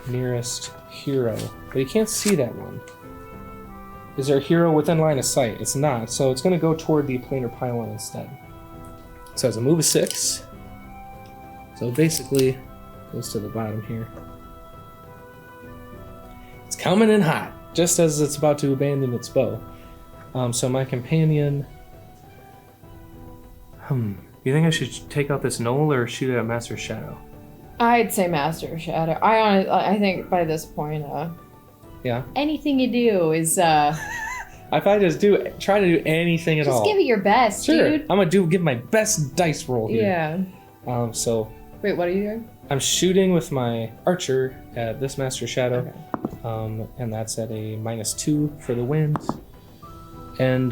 nearest hero, but you can't see that one. Is there a hero within line of sight? It's not, so it's going to go toward the planar pylon instead. So it's a move of 6. So basically, goes to the bottom here. It's coming in hot, just as it's about to abandon its bow. So my companion. You think I should take out this gnoll or shoot it at Master Shadow? I'd say Master Shadow. I think by this point, Yeah. anything you do is If I just try to do anything at all. just give it your best, Sure. dude. I'm gonna give my best dice roll here. Yeah. So Wait, what are you doing? I'm shooting with my archer at this Master Shadow. Okay. And that's at a -2 for the wind. And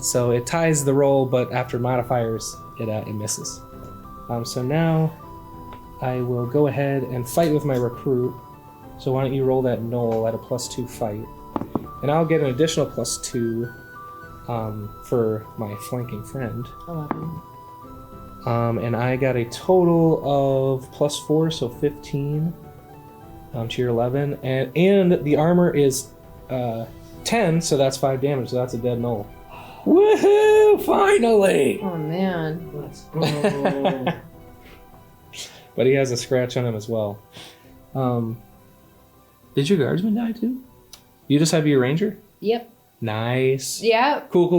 so it ties the roll, but after modifiers, it misses. So now I will go ahead and fight with my recruit. So why don't you roll that knoll at a +2 fight. And I'll get an additional +2 for my flanking friend. 11. And I got a total of +4, so 15 to your 11. And the armor is 10, so that's 5 damage, so that's a dead knoll. Woohoo! Finally! Oh man. Let's go. But he has a scratch on him as well. Did your guardsman die too? You just have your ranger? Yep. Nice. Yeah. Cool. A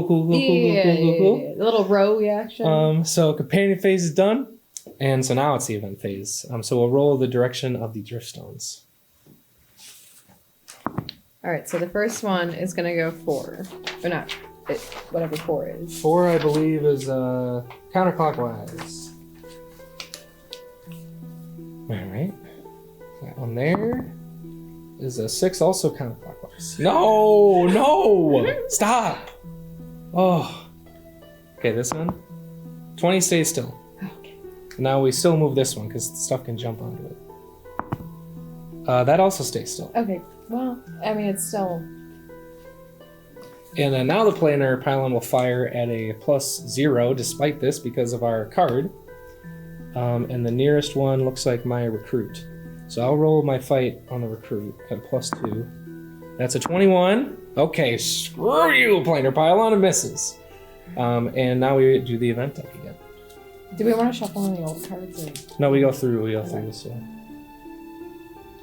little row reaction. So companion phase is done. And so now it's the event phase. So we'll roll the direction of the driftstones. All right, so the first one is going to go 4. Or not, whatever 4 is. 4, I believe, is counterclockwise. Alright. That one there is a 6, also counterclockwise. No! Stop! Oh. Okay, this one. 20 stays still. Okay. Now we still move this one because stuff can jump onto it. That also stays still. Okay, well, I mean, it's still... And then now the planar pylon will fire at a +0 despite this because of our card. And the nearest one looks like my recruit. So I'll roll my fight on the recruit at a +2. That's a 21. Okay, screw you, planar pylon, and misses. And now we do the event deck again. Do we want to shuffle any old cards? Or... No, we go through this. Yeah.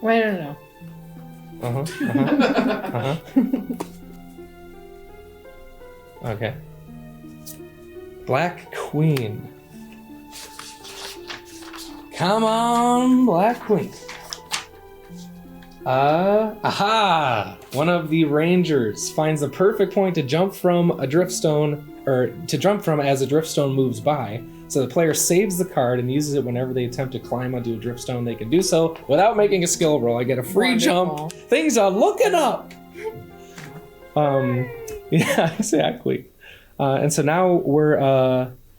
Wait, no. Okay. Black Queen. Come on, Black Queen. Aha! One of the rangers finds the perfect point to jump from a driftstone, or to jump from as a driftstone moves by. So the player saves the card and uses it whenever they attempt to climb onto a driftstone. They can do so without making a skill roll. I get a free Wonderful. jump. Things are looking up. Yeah, exactly. And so now we're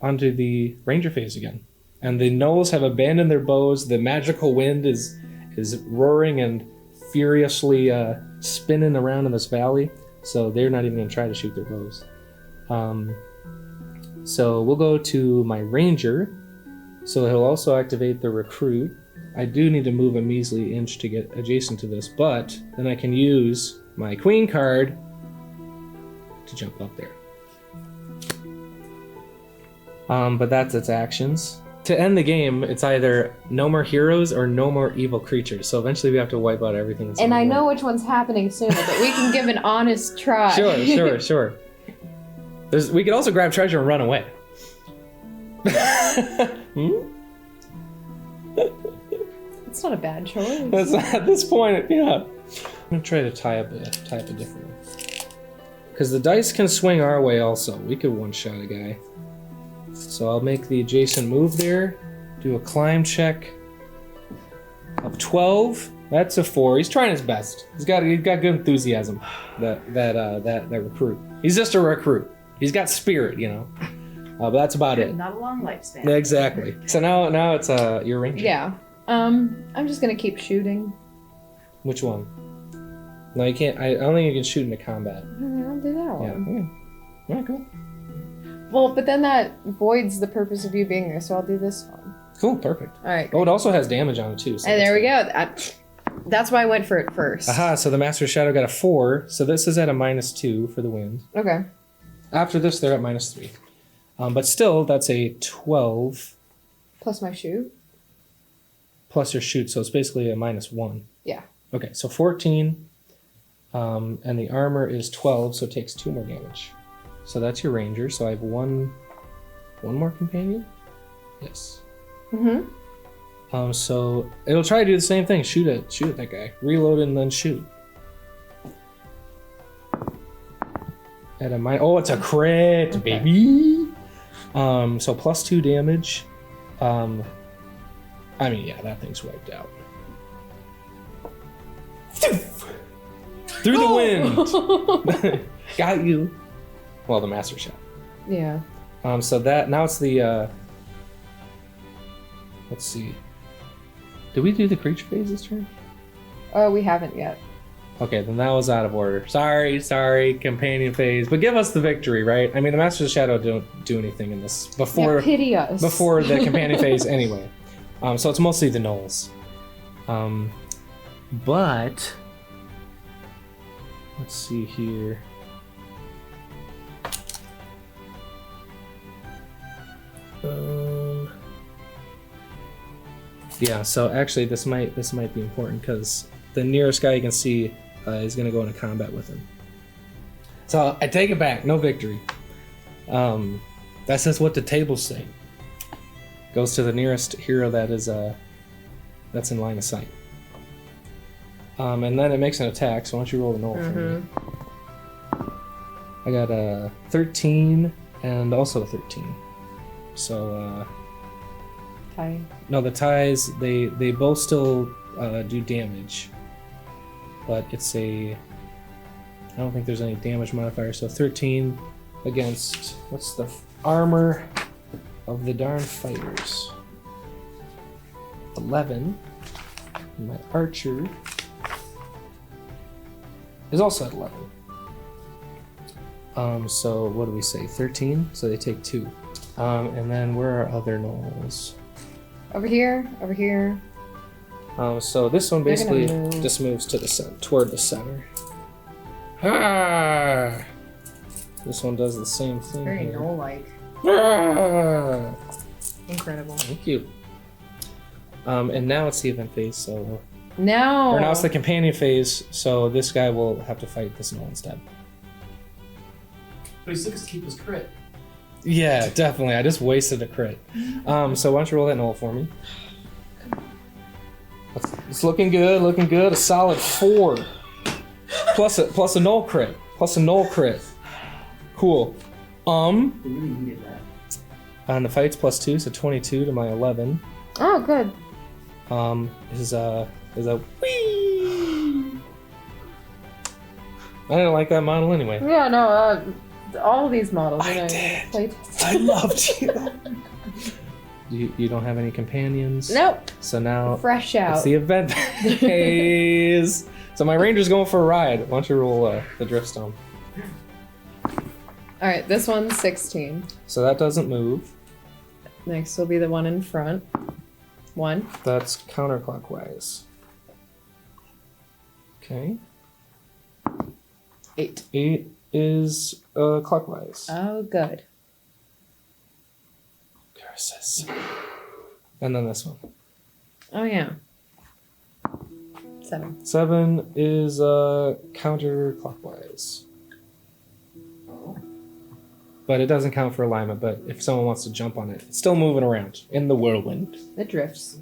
onto the ranger phase again. And the gnolls have abandoned their bows. The magical wind is roaring and furiously spinning around in this valley. So they're not even going to try to shoot their bows. So we'll go to my ranger. So he'll also activate the recruit. I do need to move a measly inch to get adjacent to this, but then I can use my queen card to jump up there. But that's its actions. To end the game, it's either no more heroes or no more evil creatures. So eventually we have to wipe out everything that's And on I the know board. which one's happening sooner, but we can give an honest try. Sure. We could also grab treasure and run away. It's not a bad choice. That's at this point, yeah. I'm gonna try to tie up a different one. Because the dice can swing our way also. We could one-shot a guy. So I'll make the adjacent move there. Do a climb check of 12. That's a 4. He's trying his best. He's got good enthusiasm. That recruit. He's just a recruit. He's got spirit, you know. But that's about it. Not a long lifespan. Exactly. So now it's your ranger. Yeah. I'm just gonna keep shooting. Which one? No, you can't. I don't think you can shoot into combat. I'll do that Yeah. one. Okay. All right, cool. Well, but then that voids the purpose of you being there, so I'll do this one. Cool. Perfect. All right. Oh, it also has damage on it too. So And there we that's go. That's why I went for it first. Aha, so the Master Shadow got a 4, so this is at a -2 for the wind. Okay. After this, they're at -3. But still, that's a 12 Plus my shoot. plus your shoot, so it's basically a -1. Yeah. Okay, so 14, and the armor is 12, so it takes 2 more damage. So that's your ranger, so I have one more companion? Yes. Mm-hmm. So it'll try to do the same thing. Shoot at that guy. Reload and then shoot. At a oh, it's a crit, Okay. baby. So +2 damage. I mean, yeah, that thing's wiped out. Through the wind. Got you. Well, the master shot. Yeah. So that now it's the. Let's see. Did we do the creature phase this turn? Oh, we haven't yet. Okay, then that was out of order. Sorry, companion phase. But give us the victory, right? I mean, the Masters of Shadow don't do anything in this before Pity us. before the companion phase anyway. So it's mostly the gnolls. But let's see here. Yeah, so actually this might be important because the nearest guy you can see is going to go into combat with him. So I take it back, no victory. That's just what the tables say. Goes to the nearest hero that is that's in line of sight. And then it makes an attack, so why don't you roll the null for me? I got a 13 and also a 13. So Tie. no, the ties they both still do damage, but it's I don't think there's any damage modifier. So 13 against what's the armor of the darn fighters? 11. And my archer is also at 11. So what do we say? 13. So they take 2. And then where are other gnolls? Over here. So this one They're gonna basically move. just moves to the toward the center. Ah! This one does the same thing. Very here. gnoll-like. Ah! Incredible. Thank you. And now it's the event phase, so Now. or now it's the companion phase, so this guy will have to fight this gnoll instead. But he still gets to keep his crit. Yeah, definitely. I just wasted a crit. So why don't you roll that gnoll for me? It's looking good, A solid 4. Plus a null crit. Cool. They really needed that. On the fights +2, so 22 to my 11. Oh, good. Is a whee. I didn't like that model anyway. Yeah, no, all of these models. I did. Played. I loved you. You don't have any companions? Nope. So now Fresh out. it's the event phase. So my ranger's going for a ride. Why don't you roll the driftstone? All right, this one's 16. So that doesn't move. Next will be the one in front. 1. That's counterclockwise. Okay. 8. 8 is clockwise. Oh, good. Curses. And then this one. Oh, yeah. 7. 7 is counterclockwise. But it doesn't count for alignment, but if someone wants to jump on it, it's still moving around in the whirlwind. It drifts.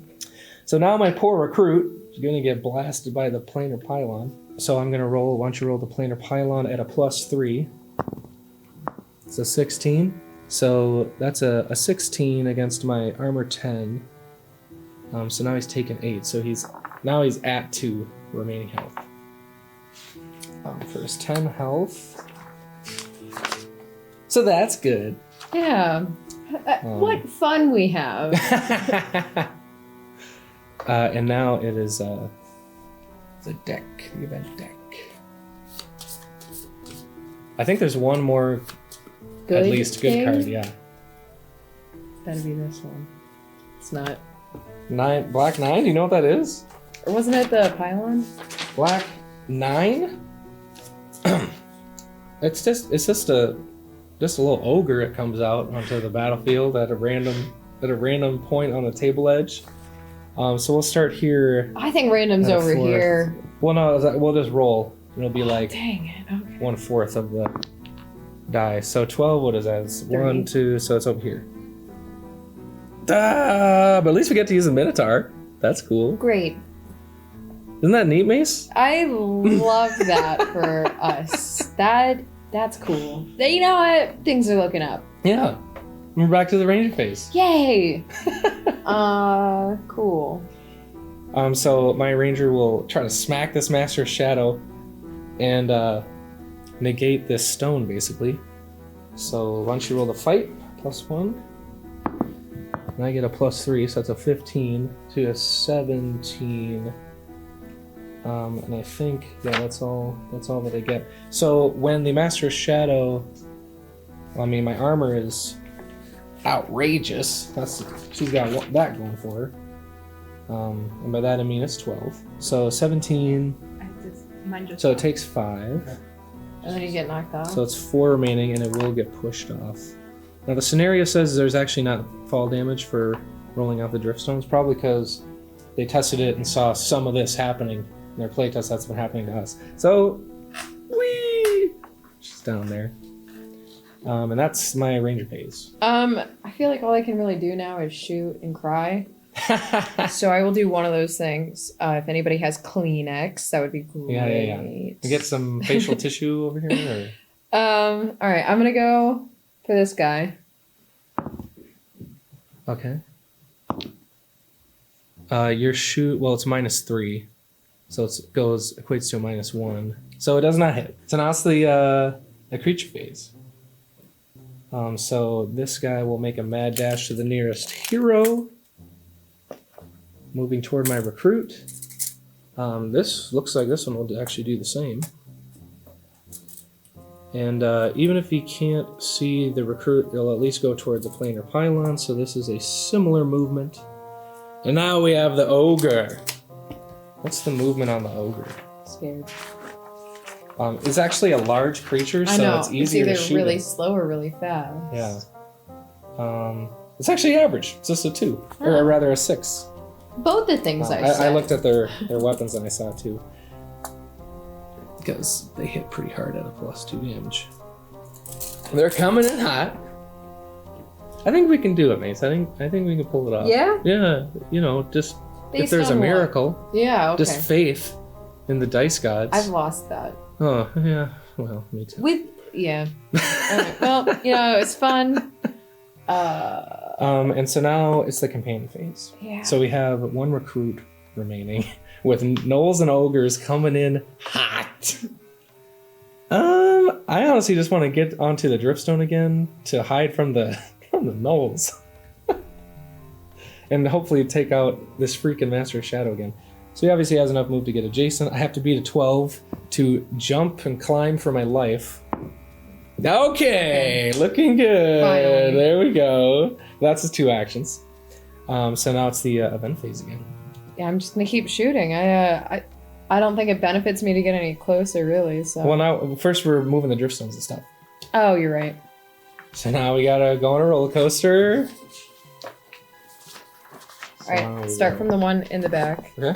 So now my poor recruit is going to get blasted by the planar pylon. So I'm going to roll, why don't you roll the planar pylon at a +3. It's a 16. So that's a 16 against my armor 10. So now he's taken 8. So he's at 2 remaining health. For his 10 health. So that's good. Yeah. What fun we have. And now it is the deck, the event deck. I think there's one more, Good at least, good thing? card, yeah. Better be this one. It's not. Black 9, do you know what that is? Or wasn't it the pylon? Black 9? It's just a little ogre that comes out onto the battlefield at a random point on the table edge. So we'll start here. I think random's at a over 4th. here. Well, no, we'll just roll. It'll be like Dang it. Okay. 1/4 of the die. So 12, what is that? It's 1, 2, so it's over here. But at least we get to use a Minotaur. That's cool. Great. Isn't that neat, Mace? I love that for us. That's cool. You know what? Things are looking up. Yeah. We're back to the ranger phase. Yay! Cool. So my ranger will try to smack this Master of Shadow and negate this stone, basically. So why don't you roll the fight, +1. And I get a +3, so that's a 15 to a 17. And I think, yeah, that's all that I get. So when the Master's Shadow, I mean, my armor is outrageous. She's got that going for her. And by that I mean it's 12. So 17. So it takes 5. And then you get knocked off. So it's 4 remaining, and it will get pushed off. Now the scenario says there's actually not fall damage for rolling out the Driftstones, probably because they tested it and saw some of this happening in their playtest. That's been happening to us. So, whee! She's down there. And that's my ranger phase. I feel like all I can really do now is shoot and cry. So I will do one of those things. If anybody has Kleenex, that would be great. Yeah. You get some facial tissue over here? Or? All right, I'm gonna go for this guy. Okay. Your shoot, well, it's -3. So it equates to a -1. So it does not hit. So now it's the creature phase. So this guy will make a mad dash to the nearest hero. Moving toward my recruit. This looks like this one will actually do the same. And even if he can't see the recruit, he'll at least go toward the planar pylon, so this is a similar movement. And now we have the ogre. What's the movement on the ogre? Scared. It's actually a large creature, so it's easier to shoot. It's either really slow or really fast. Yeah. It's actually average. It's just a 2, or rather a 6. Both the things I said. I looked at their weapons and I saw 2. Because they hit pretty hard at a +2 damage. They're coming in hot. I think we can do it, Mace. I think we can pull it off. Yeah? Yeah, just if there's a miracle. Yeah, okay. Just faith in the dice gods. I've lost that. Oh, yeah. Well, me too. Yeah. Right. Well, it's fun. And so now it's the companion phase. Yeah. So we have 1 recruit remaining with gnolls and ogres coming in hot. I honestly just want to get onto the Driftstone again to hide from the gnolls. And hopefully take out this freaking Master of Shadow again. So he obviously has enough move to get adjacent. I have to beat a 12 to jump and climb for my life. Okay, looking good. Finally. There we go. That's the 2 actions. So now it's the event phase again. Yeah, I'm just gonna keep shooting. I don't think it benefits me to get any closer, really. So. Well, now first we're moving the Driftstones and stuff. Oh, you're right. So now we gotta go on a roller coaster. All right, start from the one in the back. Okay.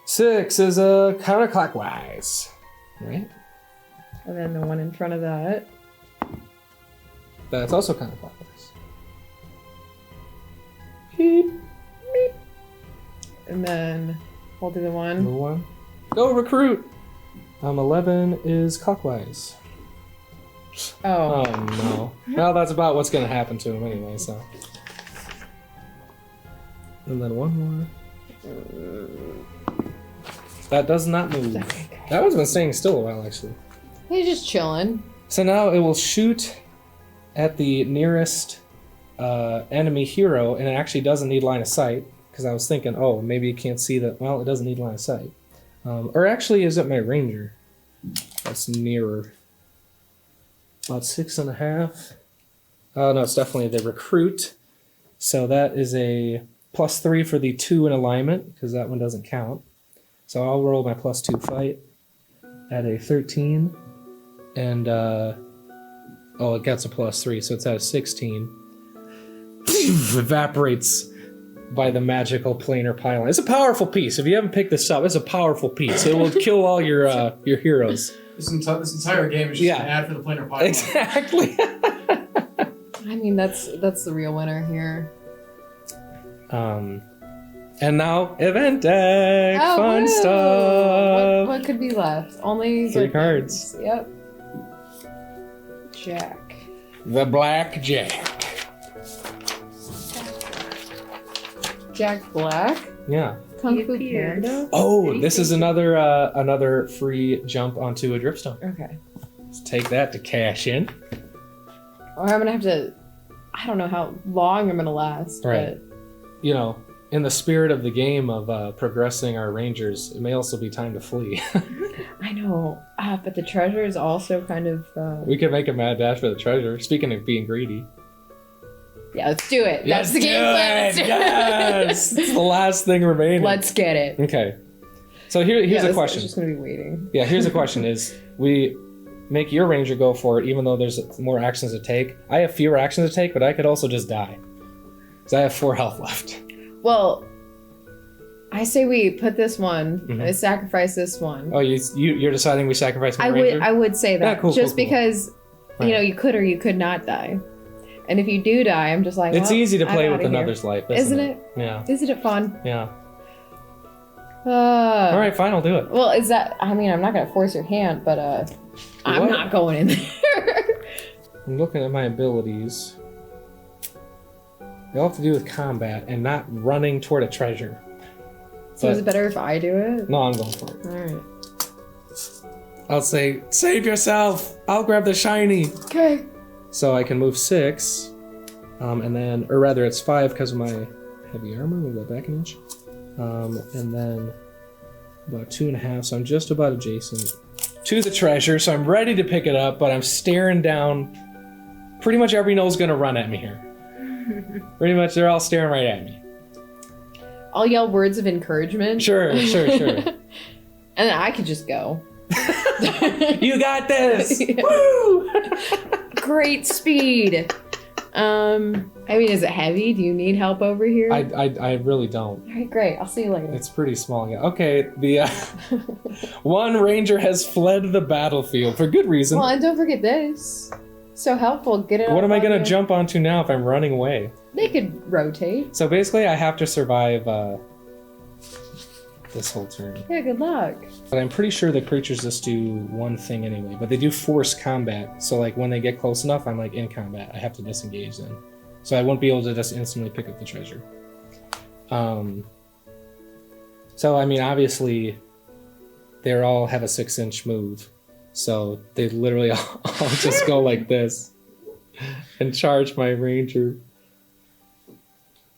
6 is counterclockwise, right? And then the one in front of that. That's also counterclockwise. Beep. And then we'll do the one. Number 1. Go recruit. 11 is clockwise. Oh. Oh no. Well, that's about what's gonna happen to him anyway. So. And then 1 more. That does not move. That one's been staying still a while, actually. He's just chilling. So now it will shoot at the nearest enemy hero, and it actually doesn't need line of sight, because I was thinking, oh, maybe you can't see that. Well, it doesn't need line of sight. Or actually, is it my ranger? That's nearer. About 6.5. Oh, no, it's definitely the recruit. So that is a +3 for the 2 in alignment, because that one doesn't count. So I'll roll my +2 fight at a 13. And, it gets a +3, so it's at a 16. Evaporates by the magical planar pylon. It's a powerful piece. If you haven't picked this up, it's a powerful piece. It will kill all your heroes. This entire game is just an ad for the planar pylon. Exactly. I mean, that's the real winner here. And now event deck, fun woo! stuff. What could be left? Only 3 good cards. things. Yep. Jack. The Black Jack. Jack Black. Yeah. Kung He Fu appears. Panda. Oh, this is another free jump onto a Driftstone. Okay. Let's take that to cash in. Or I'm gonna have to. I don't know how long I'm gonna last. Right. You know, in the spirit of the game of progressing our rangers, it may also be time to flee. I know, but the treasure is also kind of. We could make a mad dash for the treasure. Speaking of being greedy. Yeah, let's do it. That's the game plan. Yes, it's the last thing remaining. Let's get it. Okay. So here's a question. I'm just gonna be waiting. Yeah, here's a question: is we make your ranger go for it, even though there's more actions to take. I have fewer actions to take, but I could also just die, because I have 4 health left. Well, I say we put this one. I sacrifice this one. Oh, you're deciding we sacrifice my ranger? I would say that, Yeah, cool, just cool. because Right. you know you could or you could not die, and if you do die, I'm just like It's well, easy to play I'm with outta here. another's life, Isn't it? Yeah. Isn't it fun? Yeah. All right, fine, I'll do it. Well, is that? I mean, I'm not gonna force your hand, but I'm What? not going in there. I'm looking at my abilities. They all have to do with combat and not running toward a treasure. So is it better if I do it? No, I'm going for it. All right. I'll say, save yourself! I'll grab the shiny! Okay. So I can move 6, and then, or rather it's 5 because of my heavy armor, move that back an inch. And then about 2.5, so I'm just about adjacent to the treasure, so I'm ready to pick it up, but I'm staring down. Pretty much every no's gonna run at me here. Pretty much they're all staring right at me. I'll yell words of encouragement. Sure. And then I could just go. You got this! Yeah. Woo! Great speed. I mean, is it heavy? Do you need help over here? I really don't. All right, great. I'll see you later. It's pretty small. Yeah. Okay, the one ranger has fled the battlefield for good reason. Well, and don't forget this. So helpful. Get it. What am I on gonna you. jump onto now if I'm running away? They could rotate. So basically, I have to survive this whole turn. Yeah, good luck. But I'm pretty sure the creatures just do one thing anyway. But they do force combat. So like when they get close enough, I'm like in combat. I have to disengage then. So I won't be able to just instantly pick up the treasure. So I mean, obviously, they all have a 6-inch move. So they literally all just go like this and charge my ranger.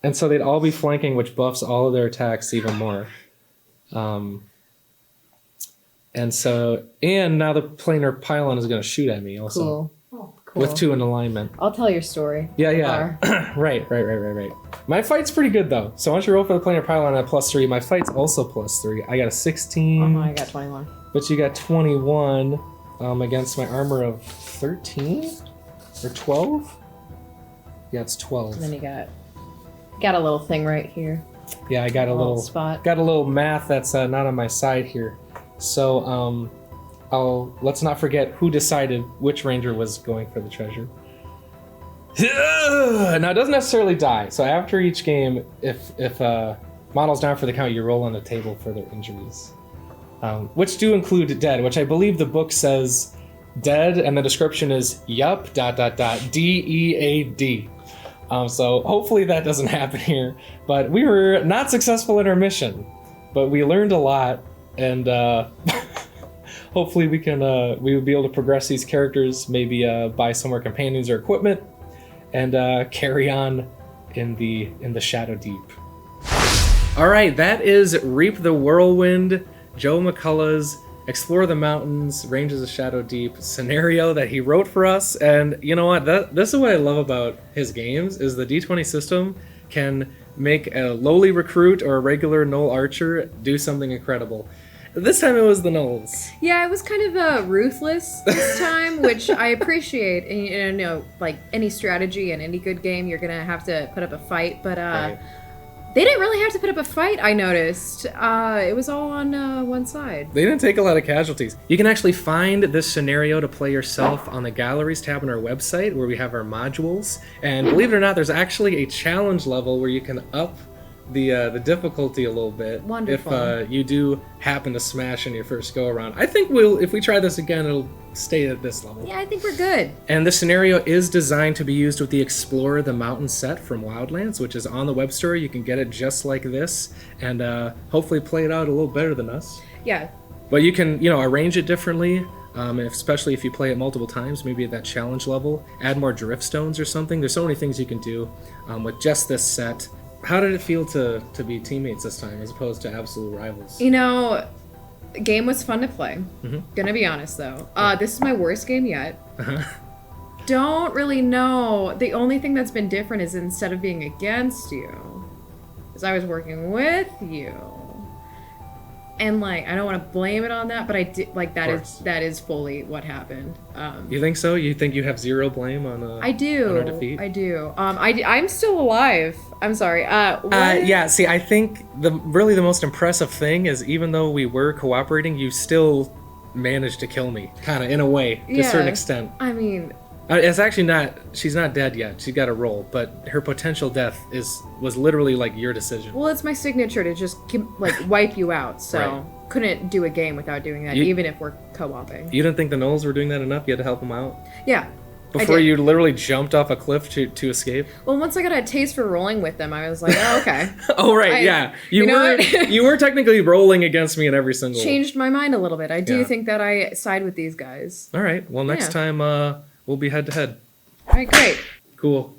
And so they'd all be flanking, which buffs all of their attacks even more. And now the planar pylon is going to shoot at me also. Cool. Oh, Cool. With 2 in alignment. I'll tell your story. Yeah. Right. My fight's pretty good though. So once you roll for the planar pylon at +3, my fight's also +3. I got a 16. Oh, I got 21. But you got 21 against my armor of 13 or 12. Yeah, it's 12. And then you got a little thing right here. Yeah, I got a little spot. Got a little math that's not on my side here. So let's not forget who decided which ranger was going for the treasure. Now it doesn't necessarily die. So after each game, if model's down for the count, you roll on the table for their injuries, which do include dead, which I believe the book says dead, and the description is yup ... DEAD. So hopefully that doesn't happen here. But we were not successful in our mission, but we learned a lot, and hopefully we will be able to progress these characters, maybe buy some more companions or equipment, and carry on in the Shadow Deep. All right, that is Reap the Whirlwind, Joe McCullough's Explore the Mountains, Ranges of Shadow Deep scenario that he wrote for us. And you know what? This is what I love about his games, is the D20 system can make a lowly recruit or a regular Knoll Archer do something incredible. This time it was the Knolls. Yeah, it was kind of ruthless this time, which I appreciate. And you know, like any strategy in any good game, you're gonna have to put up a fight. But Right. they didn't really have to put up a fight, I noticed. It was all on one side. They didn't take a lot of casualties. You can actually find this scenario to play yourself on the Galleries tab on our website, where we have our modules. And believe it or not, there's actually a challenge level where you can up the difficulty a little bit. Wonderful. If you do happen to smash in your first go around. I think if we try this again, it'll stay at this level. Yeah, I think we're good. And this scenario is designed to be used with the Explore the Mountain set from Wildlands, which is on the web store. You can get it just like this, and hopefully play it out a little better than us. Yeah. But you can, arrange it differently. Especially if you play it multiple times, maybe at that challenge level, add more drift stones or something. There's so many things you can do with just this set. How did it feel to be teammates this time as opposed to absolute rivals? You know, the game was fun to play. Gonna be honest though. This is my worst game yet. Don't really know. The only thing that's been different is instead of being against you, is I was working with you. And like, I don't want to blame it on that, but I did like that is fully what happened. You think so? You think you have zero blame on? I do. On our defeat? I do. I'm still alive. I'm sorry. Yeah. See, I think the most impressive thing is even though we were cooperating, you still managed to kill me, kind of in a way, to a certain extent. I mean. It's actually not. She's not dead yet. She got a roll, but her potential death was literally like your decision. Well, it's my signature to just like wipe you out. So couldn't do a game without doing that, even if we're co-oping. You didn't think the Knolls were doing that enough? You had to help them out. Yeah. Before you literally jumped off a cliff to escape. Well, once I got a taste for rolling with them, I was like, oh, okay. Oh right, yeah. You were technically rolling against me in every single. Changed my mind a little bit. I do think that I side with these guys. All right. Well, next time we'll be head to head. All right, great. Cool.